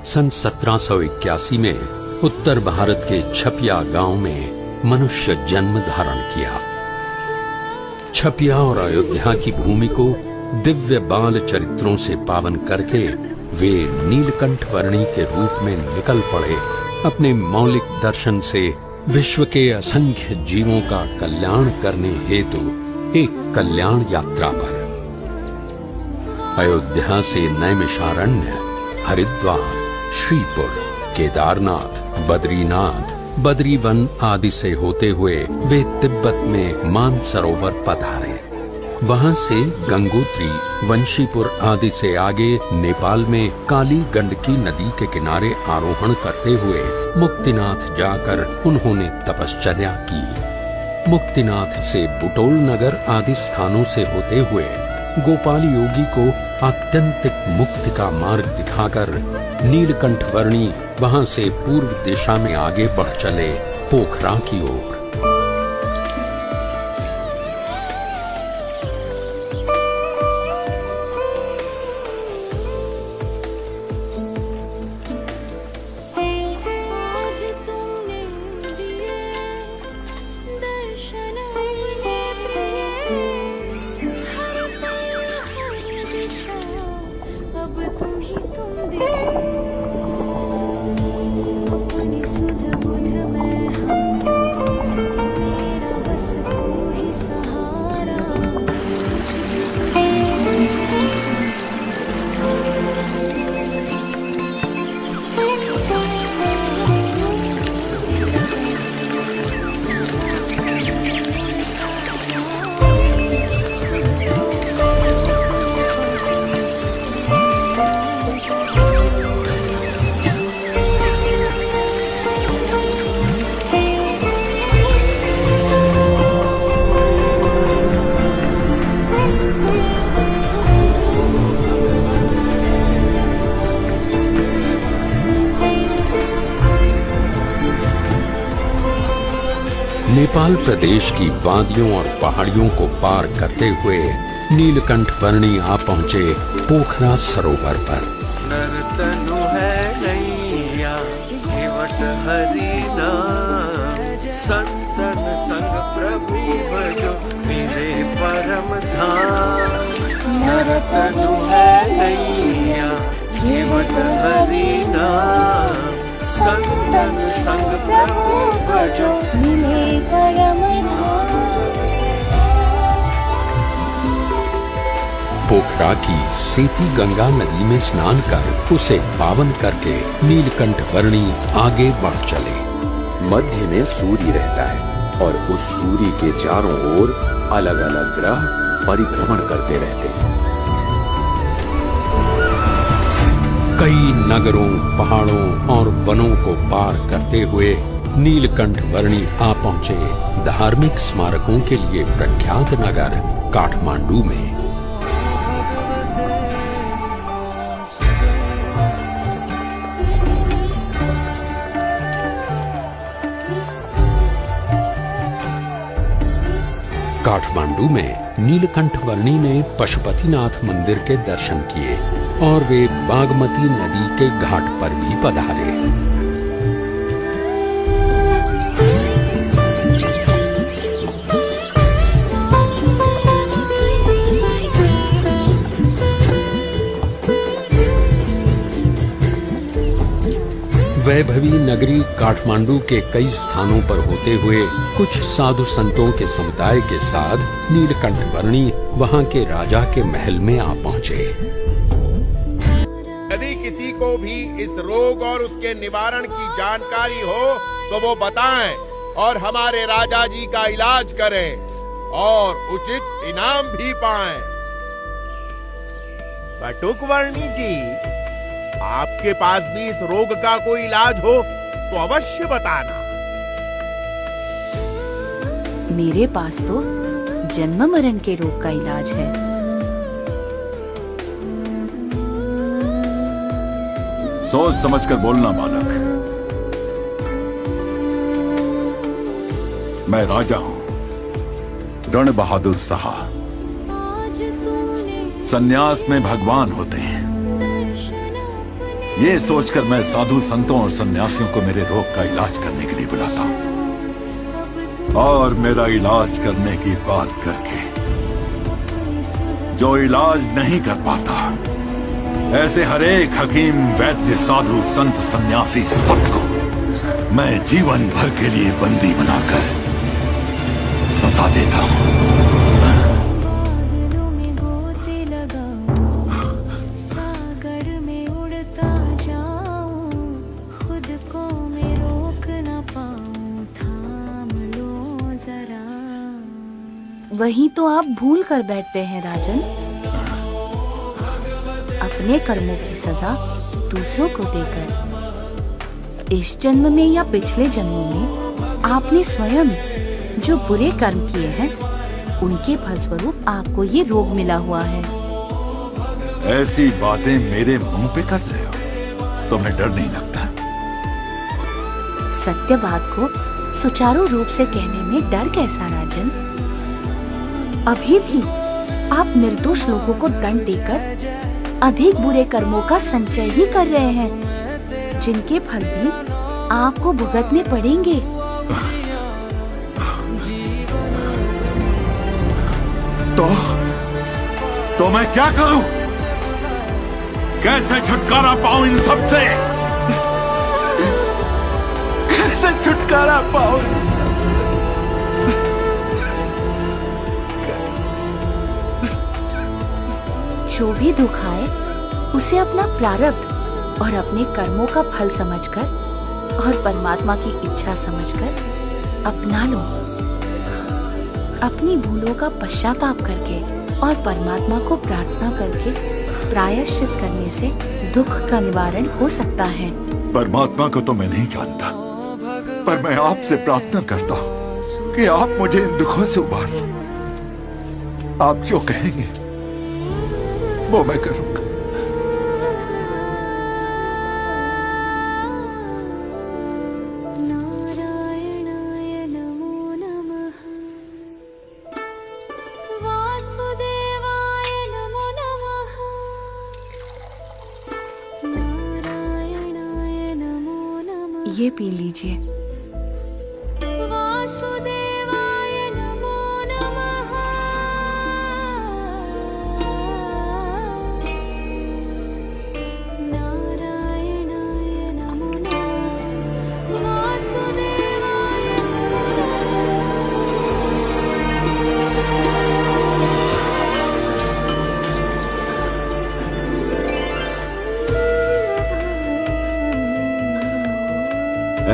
सन 1781 में उत्तर भारत के छपिया गांव में मनुष्य जन्म धारण किया। छपिया और अयोध्या की भूमि को दिव्य बाल चरित्रों से पावन करके वे नीलकंठ वर्णी के रूप में निकल पड़े अपने मौलिक दर्शन से विश्व के असंख्य जीवों का कल्याण करने हेतु एक कल्याण यात्रा पर। अयोध्या से नैमिषारण्य, हरिद्वार, श्रीपुर, केदारनाथ, बद्रीनाथ, बद्रीवन आदि से होते हुए वे तिब्बत में मानसरोवर पधारे। वहां से गंगोत्री, वंशीपुर आदि से आगे नेपाल में काली गंडकी नदी के किनारे आरोहण करते हुए मुक्तिनाथ जाकर उन्होंने तपश्चर्या की। मुक्तिनाथ से बुटोल नगर आदि स्थानों से होते हुए गोपाल योगी को आत्यंतिक मुक्ति का मार्ग दिखाकर नीलकंठ वर्णी वहां से पूर्व दिशा में आगे बढ़ चले पोखरा की ओर। नेपाल प्रदेश की वादियों और पहाड़ियों को पार करते हुए नीलकंठ वर्णी आ पहुंचे पोखरा सरोवर पर। नर्तनु है नैया केवट हरि नाम, संतन संग प्रभु भजो मेरे परम धाम। नर्तनु है नैया केवट हरि नाम, संतन संग प्रभु भजो मिले परम धाम। पोखरा की सेती गंगा नदी में स्नान कर उसे पावन करके नीलकंठ वर्णी आगे बढ़ चले। मध्य में सूर्य रहता है और उस सूर्य के चारों ओर अलग अलग ग्रह परिभ्रमण करते रहते हैं। कई नगरों, पहाड़ों और वनों को पार करते हुए नीलकंठ वर्णी आ पहुंचे धार्मिक स्मारकों के लिए प्रख्यात नगर काठमांडू में। काठमांडू में नीलकंठ वर्णी ने पशुपतिनाथ मंदिर के दर्शन किए और वे बागमती नदी के घाट पर भी पधारे। वैभवी नगरी काठमांडू के कई स्थानों पर होते हुए कुछ साधु संतों के समुदाय के साथ नीलकंठ वर्णी वहां के राजा के महल में आ पहुंचे। यदि किसी को भी इस रोग और उसके निवारण की जानकारी हो तो वो बताएं और हमारे राजा जी का इलाज करें और उचित इनाम भी पाएं। बटुकवर्णी जी, आपके पास भी इस रोग का कोई इलाज हो तो अवश्य बताना। मेरे पास तो जन्म मरण के रोग का इलाज है। सोच समझकर बोलना बालक। मैं राजा हूं, रण बहादुर शाह। संन्यास में भगवान होते हैं। ये सोचकर मैं साधु संतों और सन्यासियों को मेरे रोग का इलाज करने के लिए बुलाता हूं, और मेरा इलाज करने की बात करके जो इलाज नहीं कर पाता, ऐसे हर एक हकीम, वैद्य, साधु, संत, सन्यासी सबको मैं जीवन भर के लिए बंदी बनाकर सजा देता हूं। बादलों में गोते लगाऊं, सागर में उड़ता जाऊं, खुद को मैं रोक ना पाऊं, थाम लो जरा। वही तो आप भूल कर बैठते हैं राजन। अपने कर्मों की सजा दूसरों को देकर इस जन्म में या पिछले जन्मों में आपने स्वयं जो बुरे कर्म किए हैं, उनके फलस्वरूप आपको ये रोग मिला हुआ है। ऐसी बातें मेरे मुंह पे कर रहे हो, तुम्हें डर नहीं लगता? सत्य बात को सुचारू रूप से कहने में डर कैसा राजन? अभी भी आप निर्दोष लोगों को दंड देकर अधिक बुरे कर्मों का संचय ही कर रहे हैं, जिनके फल भी आपको भुगतने पड़ेंगे। तो मैं क्या करूं? कैसे छुटकारा पाऊं इन सब से? कैसे छुटकारा पाऊं? जो भी दुख आए उसे अपना प्रारब्ध और अपने कर्मों का फल समझकर और परमात्मा की इच्छा समझकर अपना लो। अपनी भूलों का पश्चाताप करके और परमात्मा को प्रार्थना करके प्रायश्चित करने से दुख का निवारण हो सकता है। परमात्मा को तो मैं नहीं जानता, पर मैं आपसे प्रार्थना करता हूं कि आप मुझे इन दुखों से उबार लो। आप जो कहेंगे वो मैं करूंगा। नारायणाय नमो नमः, वासुदेवाय नमो नमः, नारायणाय नमो नमः। ये पी लीजिए। वासुदेवाय नमो नमः, नारायणाय नमो नमः, वासुदेवाय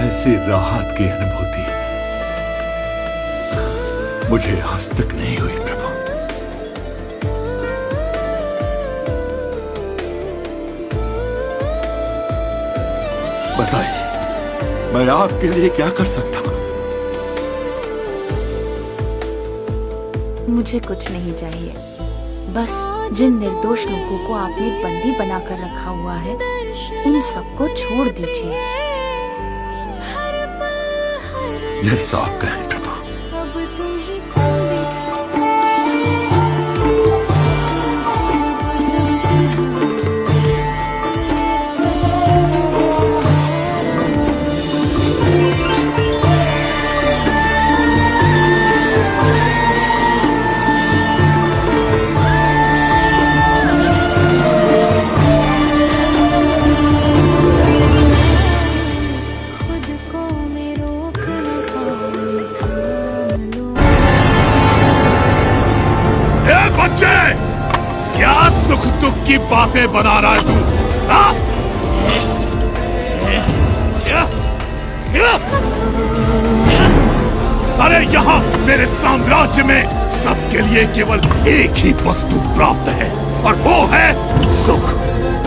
ऐसी राहत की अनुभूति मुझे आज तक नहीं हुई प्रभु। बताइए, मैं आपके लिए क्या कर सकता हूं? मुझे कुछ नहीं चाहिए, बस जिन निर्दोष लोगों को आपने बंदी बनाकर रखा हुआ है, उन सबको छोड़ दीजिए। जैसा आप कहें प्रभु। अब तुम ही चल खुद को मैं रोक न पाऊं, थाम लो। बच्चे, क्या सुख दुख की बातें बना रहा है तू? हाँ? अरे यहाँ मेरे साम्राज्य में सबके लिए केवल एक ही वस्तु प्राप्त है, और वो है सुख,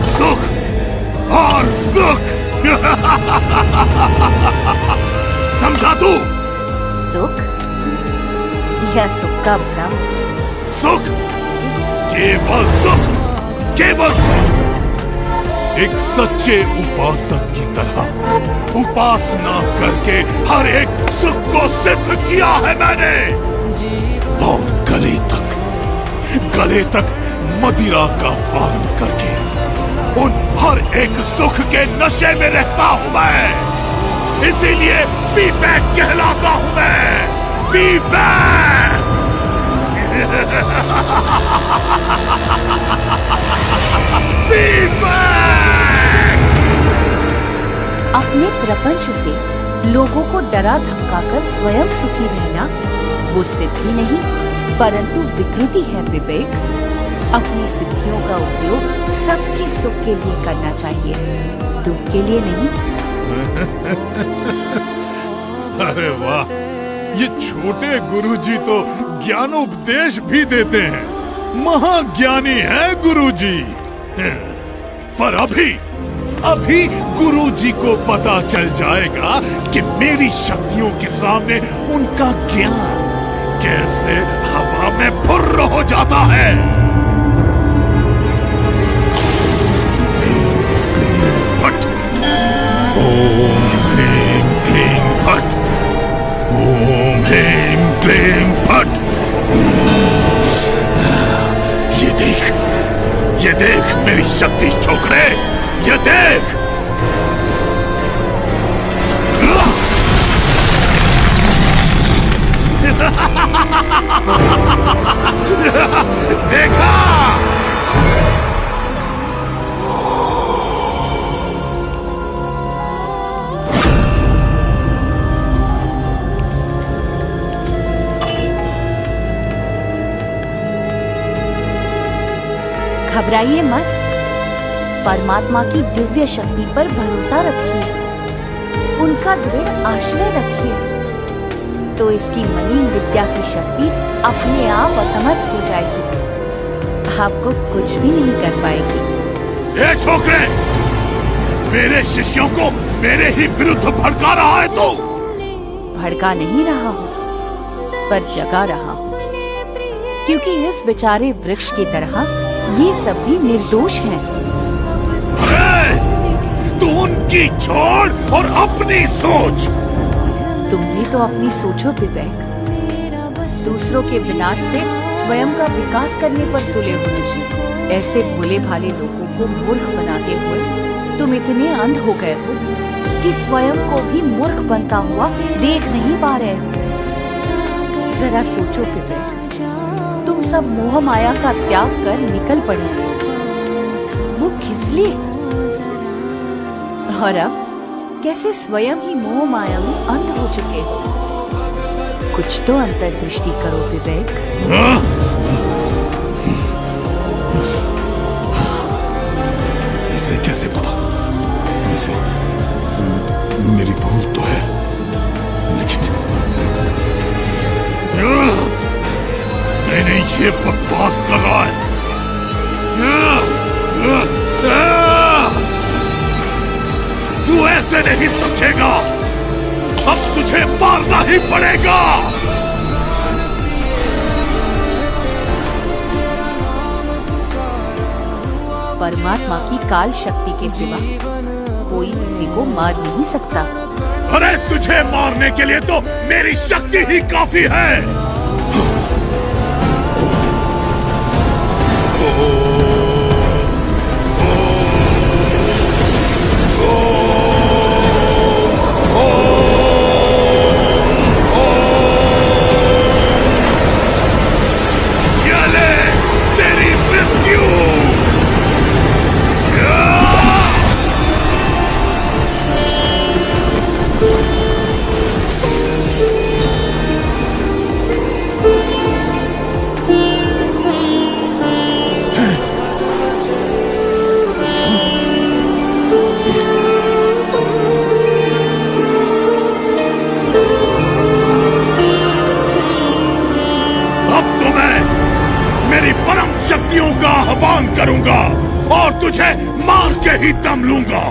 सुख और सुख। समझा तू? सुख या सुख का भ्रम? सुख, केवल सुख, केवल सुख। एक सच्चे उपासक की तरह उपासना करके हर एक सुख को सिद्ध किया है मैंने, और गले तक मदिरा का पान करके उन हर एक सुख के नशे में रहता हूं मैं। इसीलिए पी-बैक कहलाता हूं मैं। पी-बैक। अपने प्रपंच से लोगों को डरा धमकाकर स्वयं सुखी रहना वो सिद्धि नहीं परंतु विकृति है विवेक। अपनी सिद्धियों का उपयोग सबके सुख के लिए करना चाहिए, दुख के लिए नहीं। अरे वाह, ये छोटे गुरुजी तो ज्ञानोपदेश भी देते हैं। महाज्ञानी है गुरुजी। पर अभी गुरुजी को पता चल जाएगा कि मेरी शक्तियों के सामने उनका ज्ञान कैसे हवा में फुर्र हो जाता है। फट। ओम ह्रीं क्लीं फट। ओम ह्रीं क्लीं फट। ये देख मेरी शक्ति छोकरे, ये देख। देखा? घबराइए मत, परमात्मा की दिव्य शक्ति पर भरोसा रखिए, उनका दृढ़ आश्रय रखिए, तो इसकी मलिन विद्या की शक्ति अपने आप असमर्थ हो जाएगी, आपको कुछ भी नहीं कर पाएगी। ये छोकरे, मेरे शिष्यों को मेरे ही विरुद्ध भड़का रहा है तो? भड़का नहीं रहा हूँ, पर जगा रहा हूँ, क्योंकि इस बेचारे वृक्ष की तरह ये सब भी निर्दोष हैं। अरे, तू उनकी छोड़ और अपनी सोच। तुम भी तो अपनी सोचो विवेक। दूसरों के विनाश से स्वयं का विकास करने पर तुले हुए ऐसे भोले भाले लोगों को मूर्ख बनाते हुए तुम इतने अंध हो गए हो कि स्वयं को भी मूर्ख बनता हुआ देख नहीं पा रहे हो। जरा सोचो विवेक, तुम सब मोह माया का त्याग कर निकल पड़े थे, वो किस लिए? और अब कैसे स्वयं ही मोह माया में अंध हो चुके हो? कुछ तो अंतर्दृष्टि करो विवेक। इसे कैसे पता? इसे मेरी भूल तो है, लेकिन नहीं, ये बकवास कर रहा है। तू ऐसे नहीं समझेगा, अब तुझे मारना ही पड़ेगा। परमात्मा की काल शक्ति के सिवा कोई किसी को मार नहीं सकता। अरे तुझे मारने के लिए तो मेरी शक्ति ही काफी है। शक्तियों का आह्वान करूंगा और तुझे मार के ही दम लूंगा।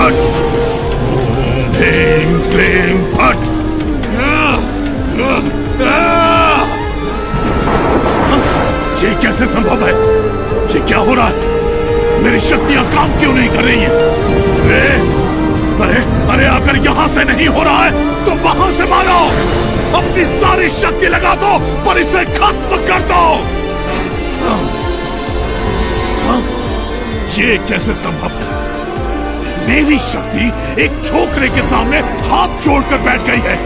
फट। ओम ह्रीं क्लीं फट। ये कैसे संभव है? ये क्या हो रहा है? मेरी शक्तियां काम क्यों नहीं कर रही हैं? अरे अगर यहां से नहीं हो रहा है तो वहां से मारो। अपनी सारी शक्ति लगा दो पर इसे खत्म कर दो। ये कैसे संभव है? मेरी शक्ति एक छोकरे के सामने हाथ जोड़कर बैठ गई है।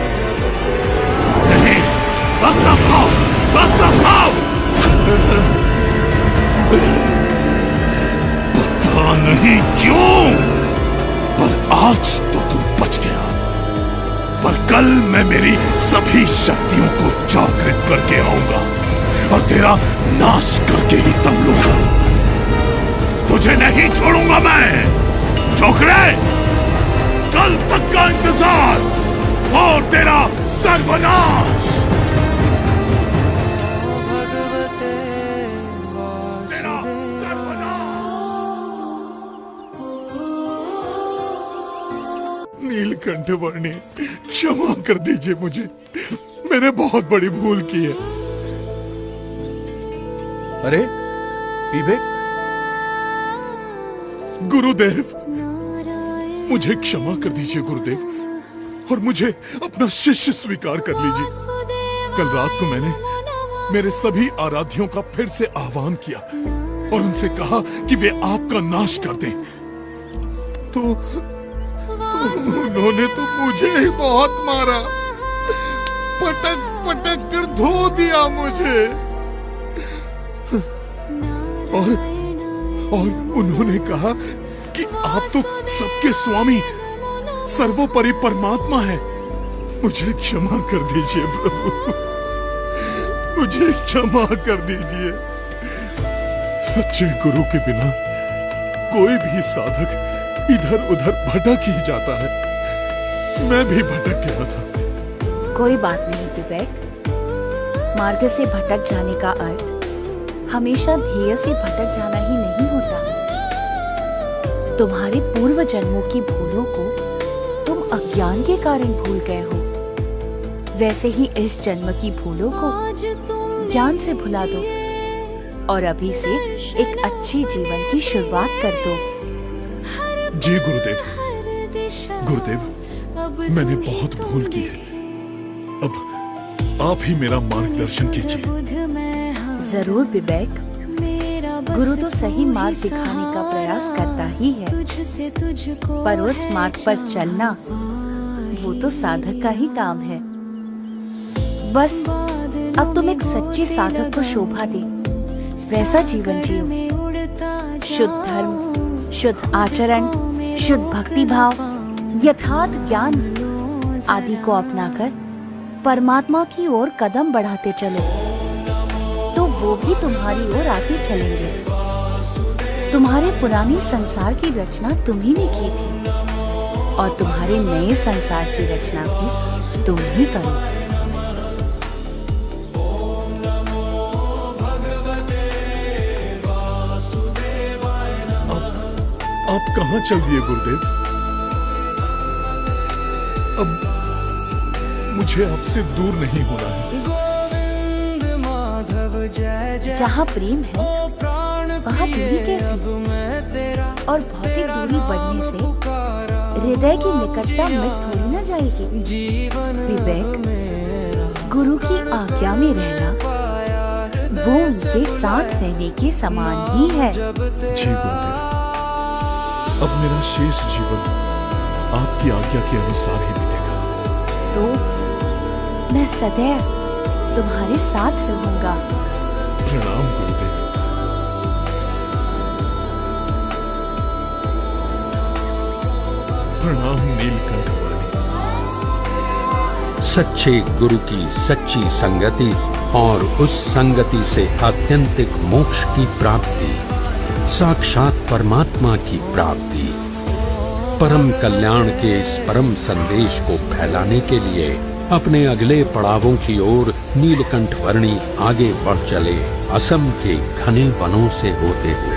नहीं, बस संभाओ, बस संभाओ। पता नहीं क्यों पर आज तो तू बच गया, पर कल मैं मेरी सभी शक्तियों को जागृत करके आऊंगा और तेरा नाश करके ही दम लूंगा। तुझे नहीं छोड़ूंगा मैं। छोकरे, कल तक का इंतजार और तेरा सर्वनाश। तेरा सर्वनाश। नीलकंठ वर्णी, क्षमा कर दीजिए मुझे, मैंने बहुत बड़ी भूल की है। अरे विवेक, गुरुदेव, मुझे क्षमा कर दीजिए गुरुदेव, और मुझे अपना शिष्य स्वीकार कर लीजिए। कल रात को मैंने मेरे सभी आराध्यों का फिर से आह्वान किया और उनसे कहा कि वे आपका नाश कर दें, तो उन्होंने तो मुझे ही बहुत मारा, पटक पटक कर धो दिया मुझे। और उन्होंने कहा कि आप तो सबके स्वामी, सर्वोपरि परमात्मा है। मुझे क्षमा कर दीजिए प्रभु, मुझे क्षमा कर दीजिए। सच्चे गुरु के बिना कोई भी साधक इधर उधर भटक ही जाता है। मैं भी भटक गया था। कोई बात नहीं विवेक, मार्ग से भटक जाने का अर्थ हमेशा ध्येय से भटक जाना ही नहीं होता। तुम्हारे पूर्व जन्मों की भूलों को तुम अज्ञान के कारण भूल गए हो, वैसे ही इस जन्म की भूलों को ज्ञान से भुला दो और अभी से एक अच्छे जीवन की शुरुआत कर दो। जी गुरुदेव, गुरुदेव, मैंने बहुत भूल की है। अब आप ही मेरा मार्गदर्शन कीजिए। जरूर विवेक, गुरु तो सही मार्ग दिखाने का प्रयास करता ही है, पर उस मार्ग पर चलना वो तो साधक का ही काम है। बस अब तुम एक सच्चे साधक को शोभा दे वैसा जीवन जियो। शुद्ध धर्म, शुद्ध आचरण, शुद्ध भक्ति भाव, यथार्थ ज्ञान आदि को अपनाकर परमात्मा की ओर कदम बढ़ाते चलो, तो वो भी तुम्हारी ओर आते चलेंगे। तुम्हारे पुराने संसार की रचना तुम्ही ने की थी और तुम्हारे नए संसार की रचना भी तुम ही करो। आप कहां चल दिए गुरुदेव? अब मुझे आपसे दूर नहीं होना है। जहाँ प्रेम है वहाँ दूरी कैसी? और भौतिक दूरी बढ़ने से हृदय की निकटता मिट थोड़ी न जाएगी। विवेक, गुरु की आज्ञा में रहना वो उनके साथ रहने के समान ही है। जी गुरुदेव, अब मेरा शेष जीवन आपकी आज्ञा के अनुसार ही बीतेगा। तो मैं सदैव तुम्हारे साथ रहूंगा। प्रणाम गुरुदेव। प्रणाम नीलकंठ वाणी। सच्चे गुरु की सच्ची संगति और उस संगति से आत्यंतिक मोक्ष की प्राप्ति, साक्षात परमात्मा की प्राप्ति। परम कल्याण के इस परम संदेश को फैलाने के लिए अपने अगले पड़ावों की ओर नीलकंठ वर्णी आगे बढ़ चले, असम के घने वनों से होते हुए।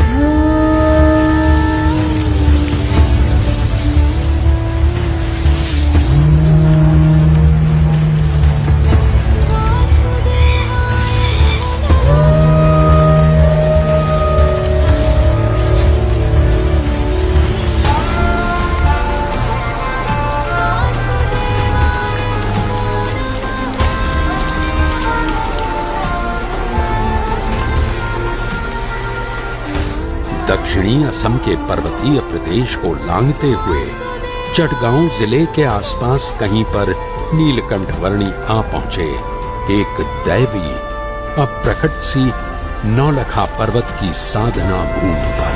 दक्षिणी असम के पर्वतीय प्रदेश को लांघते हुए चटगांव जिले के आसपास कहीं पर नीलकंठ वर्णी आ पहुंचे एक दैवी अप्रकट सी नौलखा पर्वत की साधना भूमि पर।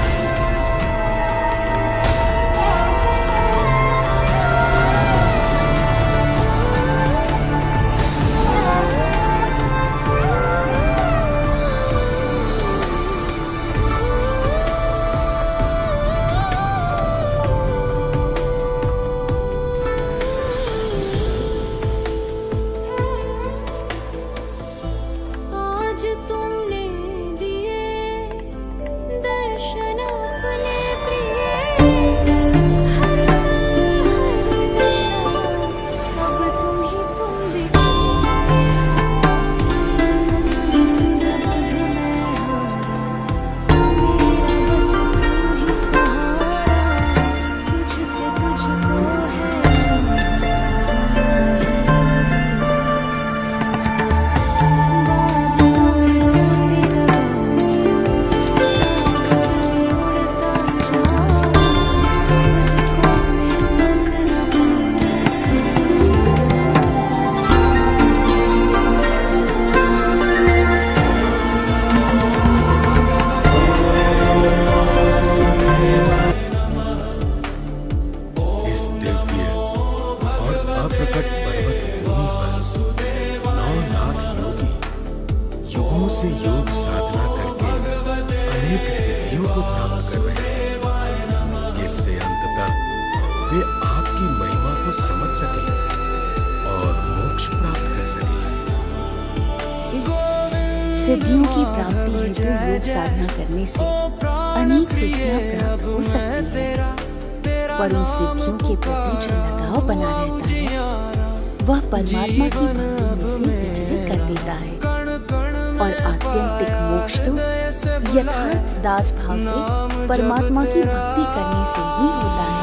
आज तुमने दिए दर्शन अपने प्रिय, हर दिशा अब तुम ही तुम दिखे। सुन मधुर मेरा बस तू ही सहारा, तुझसे तुझको है जाना। इस दिव्य और अप्रकट पर्वत भूमि पर 9 लाख योगी युगों से योग साधना करके अनेक सिद्धियों को प्राप्त कर रहे हैं, जिससे अंततः वे आपकी महिमा को समझ सके और मोक्ष प्राप्त कर सके। सिद्धियों की प्राप्ति हेतु योग साधना करने से अनेक सिद्धियां प्राप्त हो सकती हैं, पर उन सिद्धियों के प्रति जो लगाव बना रहता है वह परमात्मा की भक्ति में से विचलित कर देता है, और आत्यंतिक मोक्ष तो यथार्थ दास भाव से परमात्मा की भक्ति करने से ही होता है।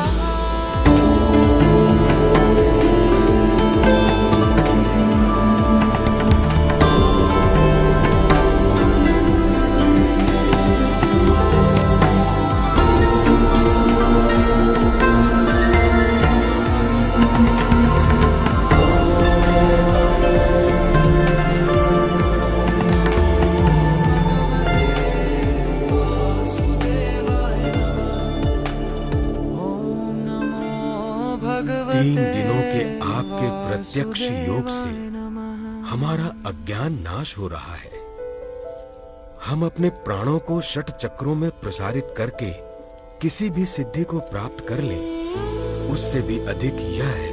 तीन दिनों के आपके प्रत्यक्ष योग से हमारा अज्ञान नाश हो रहा है। हम अपने प्राणों को षट चक्रों में प्रसारित करके किसी भी सिद्धि को प्राप्त कर लें, उससे भी अधिक यह है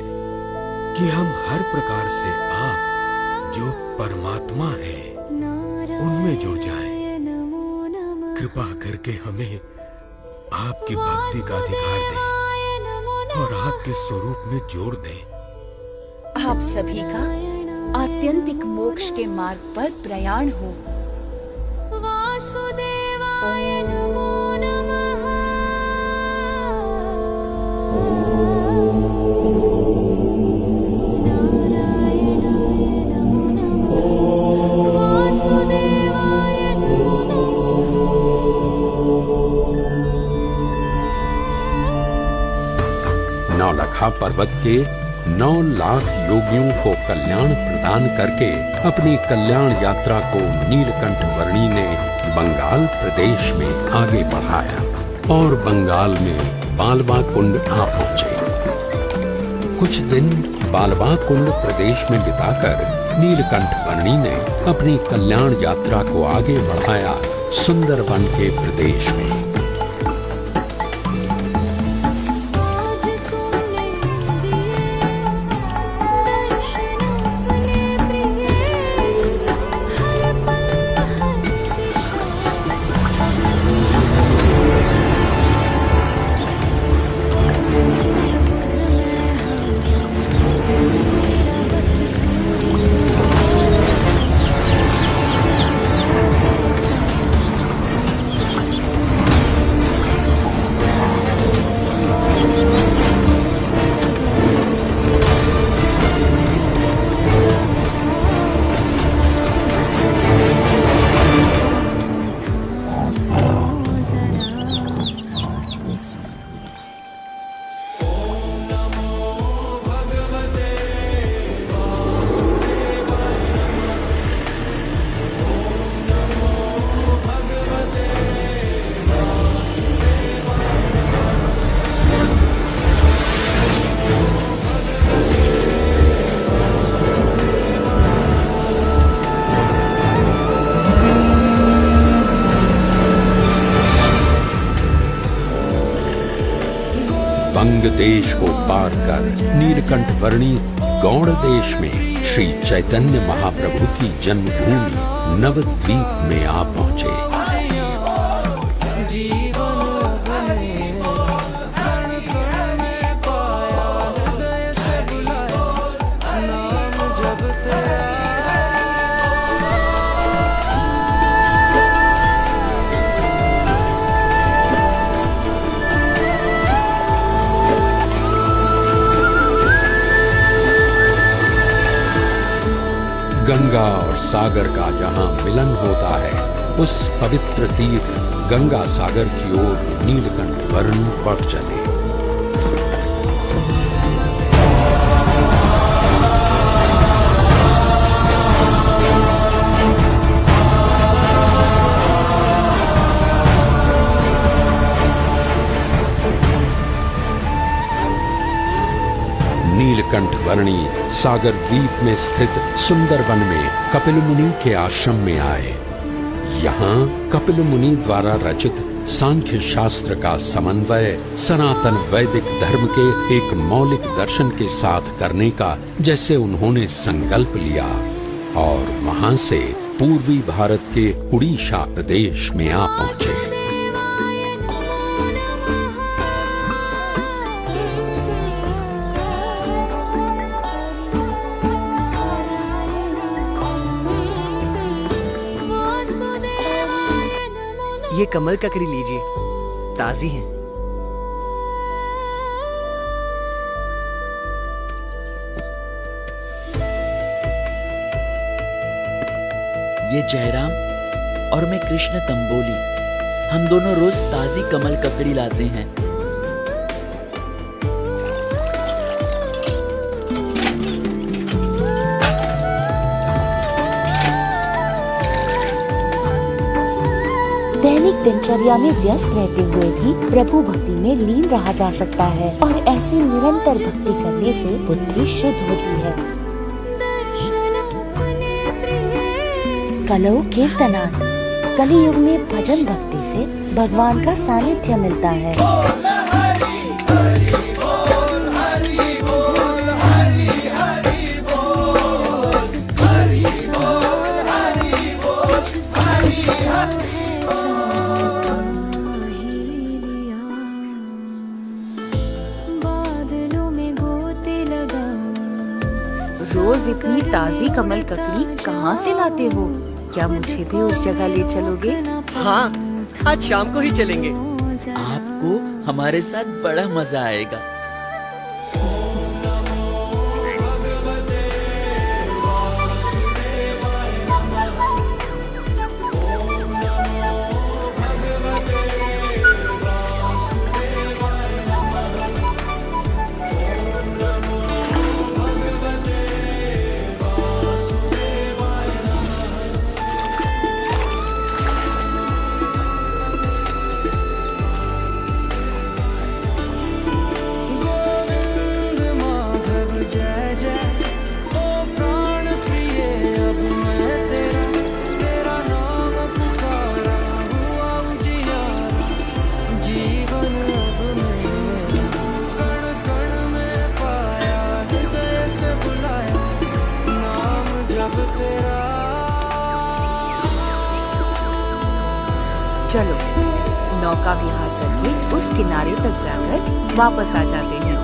कि हम हर प्रकार से आप जो परमात्मा है उनमें जुड़ जाएं। कृपा करके हमें आपकी भक्ति का अधिकार दें और आपके स्वरूप में जोड़ दें। आप सभी का आत्यंतिक मोक्ष के मार्ग पर प्रयाण हो। वासुदेवाय नमो नमः। नारायणाय नमो नमः। वासुदेवाय नमो नमः। नौलखा पर्वत के 9 लाख योगियों को कल्याण प्रदान करके अपनी कल्याण यात्रा को नीलकंठ वर्णी ने बंगाल प्रदेश में आगे बढ़ाया और बंगाल में बालवा कुंड आ पहुंचे। कुछ दिन बालवा कुंड प्रदेश में बिताकर नीलकंठ वर्णी ने अपनी कल्याण यात्रा को आगे बढ़ाया सुंदरवन के प्रदेश में। आज तुमने दिए दर्शन अपने प्रिय, हर पल हर दिशा अब तुम सुन मधुर मेरा बस तू ही सहारा, तुझसे तुझको है जाना। बंग देश को पार कर नीलकंठ वर्णी गौड़ देश में श्री चैतन्य महाप्रभु की जन्मभूमि नवद्वीप में आ पहुँचे। गंगा और सागर का जहां मिलन होता है, उस पवित्र तीर्थ गंगा सागर की ओर नीलकंठ वर्ण बढ़ चले। नीलकंठ वर्णी सागर द्वीप में स्थित सुंदर वन में कपिल मुनि के आश्रम में आए। यहाँ कपिल मुनि द्वारा रचित सांख्य शास्त्र का समन्वय सनातन वैदिक धर्म के एक मौलिक दर्शन के साथ करने का जैसे उन्होंने संकल्प लिया और वहाँ से पूर्वी भारत के उड़ीसा प्रदेश में आ पहुँचे। ये कमल ककड़ी लीजिए, ताजी हैं। ये जयराम और मैं कृष्ण तंबोली, हम दोनों रोज ताजी कमल ककड़ी लाते हैं। दैनिक दिनचर्या में व्यस्त रहते हुए भी प्रभु भक्ति में लीन रहा जा सकता है और ऐसे निरंतर भक्ति करने से बुद्धि शुद्ध होती है। कलौ कीर्तनात्, कलियुग में भजन भक्ति से भगवान का सानिध्य मिलता है। रोज इतनी ताजी कमल ककड़ी कहाँ से लाते हो? क्या मुझे भी उस जगह ले चलोगे? हाँ, आज शाम को ही चलेंगे। आपको हमारे साथ बड़ा मजा आएगा। चलो नौका विहार करके उस किनारे तक जाकर वापस आ जाते हैं।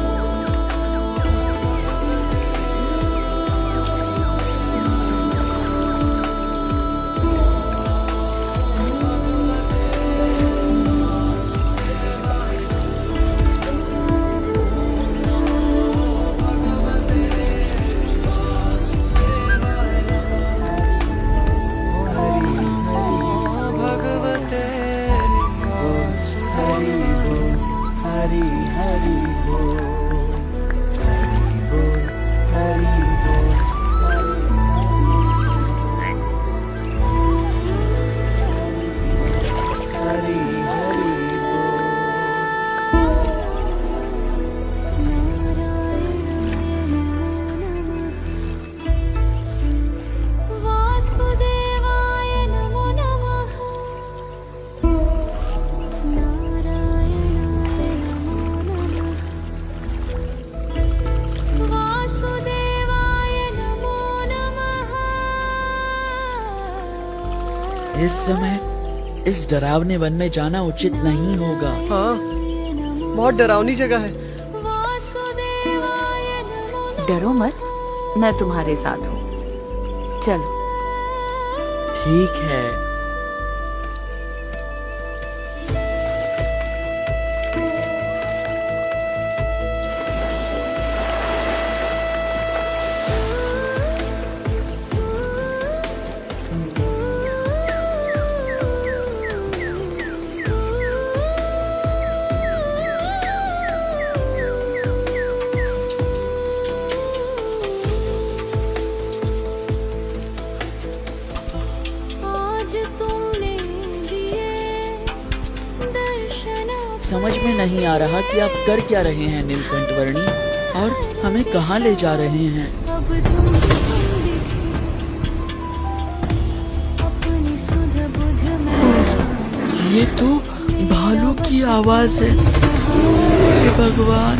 इस समय इस डरावने वन में जाना उचित नहीं होगा। हाँ, बहुत डरावनी जगह है। डरो मत, मैं तुम्हारे साथ हूँ। चलो। ठीक है। समझ में नहीं आ रहा कि आप कर क्या रहे हैं नीलकंठ वर्णी, और हमें कहाँ ले जा रहे हैं। ये तो भालू की आवाज है। हे भगवान।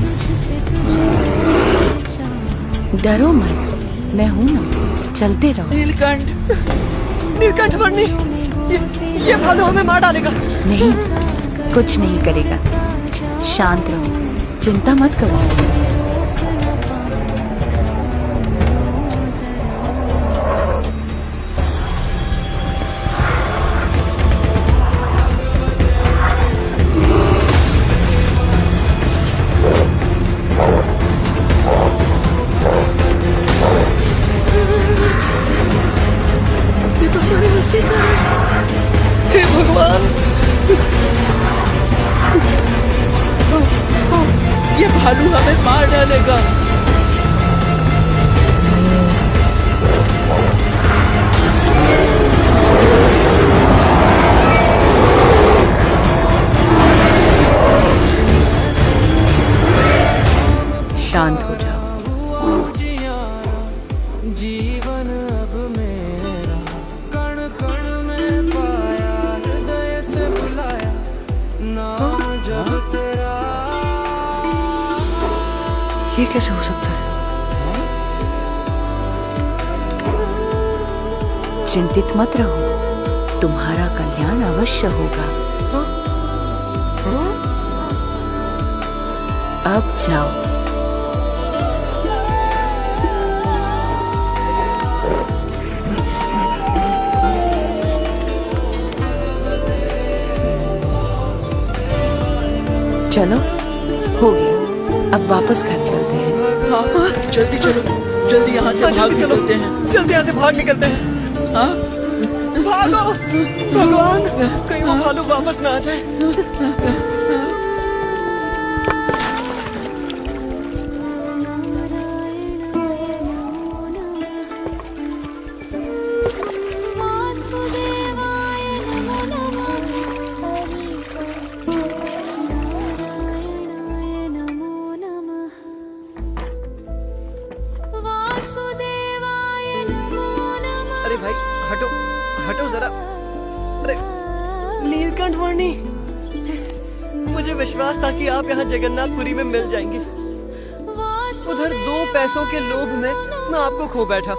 डरो मत, मैं हूँ ना, चलते रहो। नीलकंठ, नीलकंठ वर्णी, ये भालू हमें मार डालेगा। नहीं, कुछ नहीं करेगा। शांत रहो, चिंता मत करो। हे भगवान, ये भालू हमें मार डालेगा। शांत हो जाओ। जीवन अब मेरा कण कण में पाया, हृदय से बुलाया नाम जब तेरा। ये कैसे हो सकता है? चिंतित मत रहो, तुम्हारा कल्याण अवश्य होगा। अब जाओ। चलो, हो गया। अब वापस घर चलते हैं। हाँ, जल्दी चलो, जल्दी यहाँ से भाग निकलते हैं। जल्दी यहाँ से भाग निकलते हैं। हाँ? भागो भगवान, कहीं वो भालू वापस ना आ जाए। अरे भाई, हटो हटो जरा। अरे नीलकंठ वर्णी, मुझे विश्वास था कि आप यहाँ जगन्नाथपुरी में मिल जाएंगे। उधर 2 पैसों के लोभ में मैं आपको खो बैठा।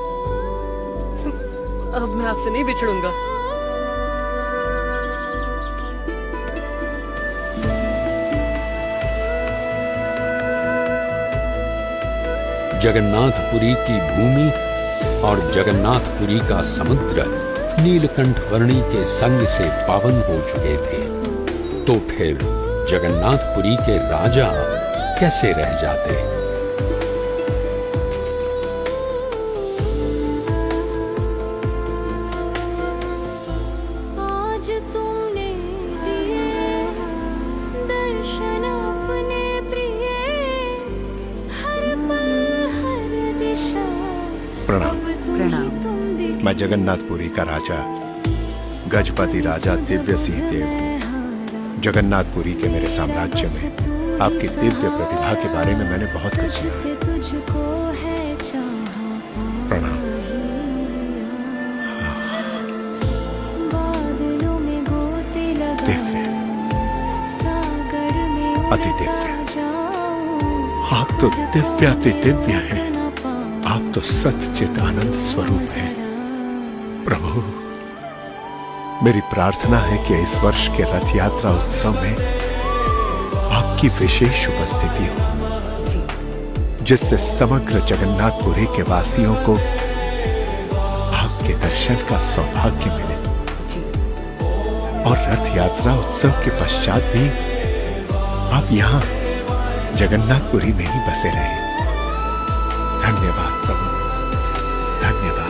अब मैं आपसे नहीं बिछड़ूंगा। जगन्नाथपुरी की भूमि और जगन्नाथपुरी का समुद्र नीलकंठ वर्णी के संग से पावन हो चुके थे, तो फिर जगन्नाथपुरी के राजा कैसे रह जाते। आज तुमने दिए दर्शन अपने प्रिय, हर पल हर दिशा। प्रणाम। प्रणाम। मैं जगन्नाथपुरी का राजा गजपति राजा दिव्य सिंह देव हूँ। जगन्नाथपुरी के मेरे साम्राज्य में आपकी दिव्य प्रतिभा के बारे में मैंने बहुत कुछ सुना। प्रणाम। दिव्य, अति दिव्य। आप तो दिव्य अति दिव्य हैं। आप तो सच्चित आनंद स्वरूप हैं। प्रभु, मेरी प्रार्थना है कि इस वर्ष के रथ यात्रा उत्सव में आपकी विशेष उपस्थिति हो, जिससे समग्र जगन्नाथपुरी के वासियों को आपके दर्शन का सौभाग्य मिले और रथ यात्रा उत्सव के पश्चात भी आप यहाँ जगन्नाथपुरी में ही बसे रहें। धन्यवाद प्रभु, धन्यवाद।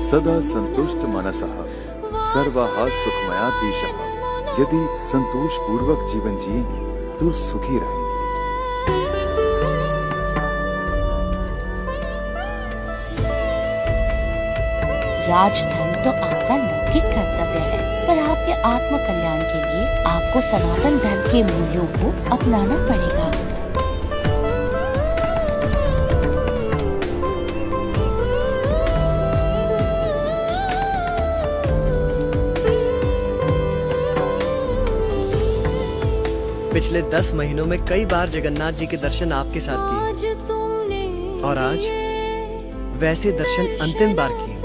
सदा संतुष्ट मनसः सर्वाः सुखमया दिशः। यदि संतोष पूर्वक जीवन जिएंगे तो सुखी रहेंगे। राजधर्म तो आपका लौकिक कर्तव्य है, पर आपके आत्म कल्याण के लिए आपको सनातन धर्म के मूल्यों को अपनाना पड़ेगा। पिछले 10 महीनों में कई बार जगन्नाथ जी के दर्शन आपके साथ किए और आज वैसे दर्शन अंतिम बार किए।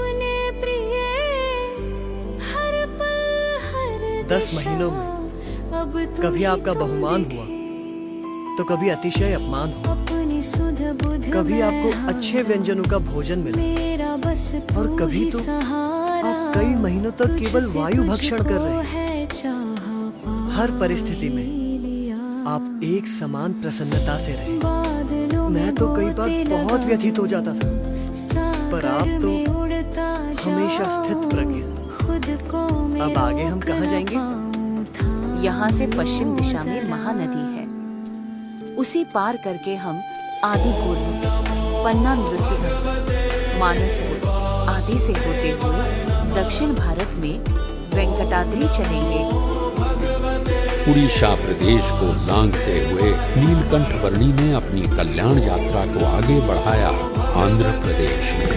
10 महीनों में कभी आपका बहुमान हुआ तो कभी अतिशय अपमान हुआ, कभी आपको अच्छे व्यंजनों का भोजन मिला और कभी तो आप कई महीनों तक केवल वायु भक्षण कर रहे हैं। हर परिस्थिति में आप एक समान प्रसन्नता से रहे। मैं तो कई बार बहुत व्यथित हो जाता था, पर आप तो हमेशा स्थित प्रज्ञ। अब आगे हम कहाँ जाएंगे? यहाँ से पश्चिम दिशा में महानदी है, उसी पार करके हम आदिपुर, पन्ना नृसिंह, मानसपुर आदि से होते हुए दक्षिण भारत में वेंकटाद्रि चलेंगे। उड़ीसा प्रदेश को लांघते हुए नीलकंठ वर्णी ने अपनी कल्याण यात्रा को आगे बढ़ाया आंध्र प्रदेश में।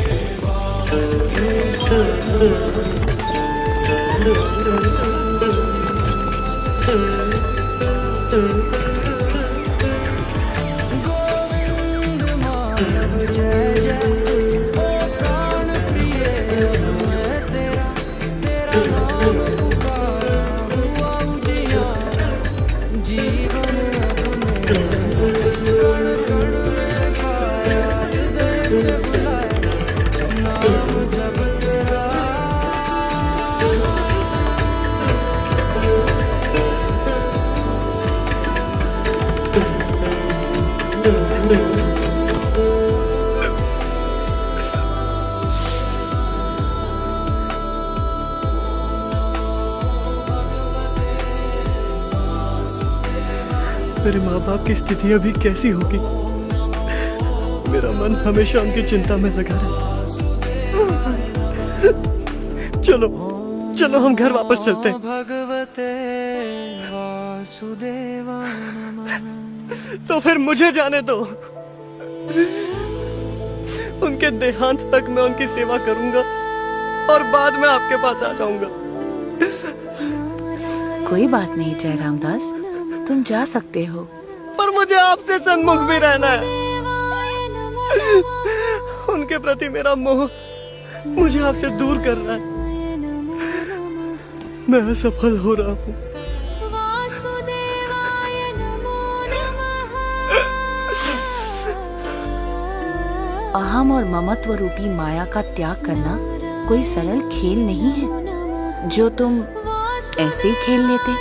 मेरे माँ बाप की स्थिति अभी कैसी होगी? मेरा मन हमेशा उनकी चिंता में लगा रहता है। चलो चलो हम घर वापस चलते हैं। तो फिर मुझे जाने दो। उनके देहांत तक मैं उनकी सेवा करूंगा और बाद में आपके पास आ जाऊंगा। कोई बात नहीं जयराम दास, तुम जा सकते हो। पर मुझे आपसे सन्मुख भी रहना है। उनके प्रति मेरा मोह मुझे आपसे दूर कर रहा है। मैं असफल हो रहा हूँ। अहम और ममत्व रूपी माया का त्याग करना कोई सरल खेल नहीं है जो तुम ऐसे ही खेल लेते,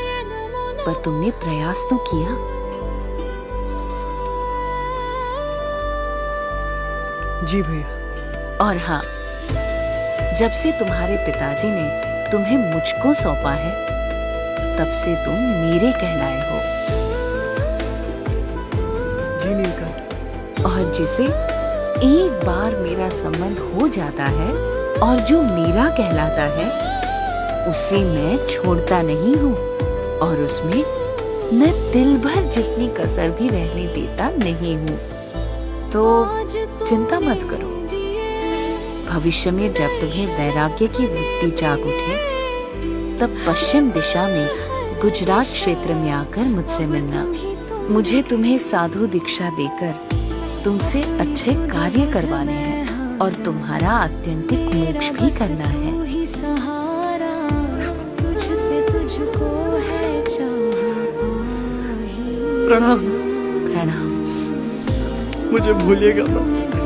पर तुमने प्रयास तो किया। जी भैया। और हाँ, जब से तुम्हारे पिताजी ने तुम्हें मुझको सौंपा है, तब से तुम मेरे कहलाए हो। जी नीलकंठ। और जिसे एक बार मेरा संबंध हो जाता है और जो मेरा कहलाता है, उसे मैं छोड़ता नहीं हूँ और उसमें मैं दिल भर जितनी कसर भी रहने देता नहीं हूँ। तो चिंता मत करो। भविष्य में जब तुम्हें वैराग्य की वृत्ति जाग उठे, तब पश्चिम दिशा में गुजरात क्षेत्र में आकर मुझसे मिलना। मुझे तुम्हें साधु दीक्षा देकर तुमसे अच्छे कार्य करवाने हैं और तुम्हारा आत्यंतिक मोक्ष भी करना है। प्रणाम। प्रणाम। मुझे भूलिएगा मत।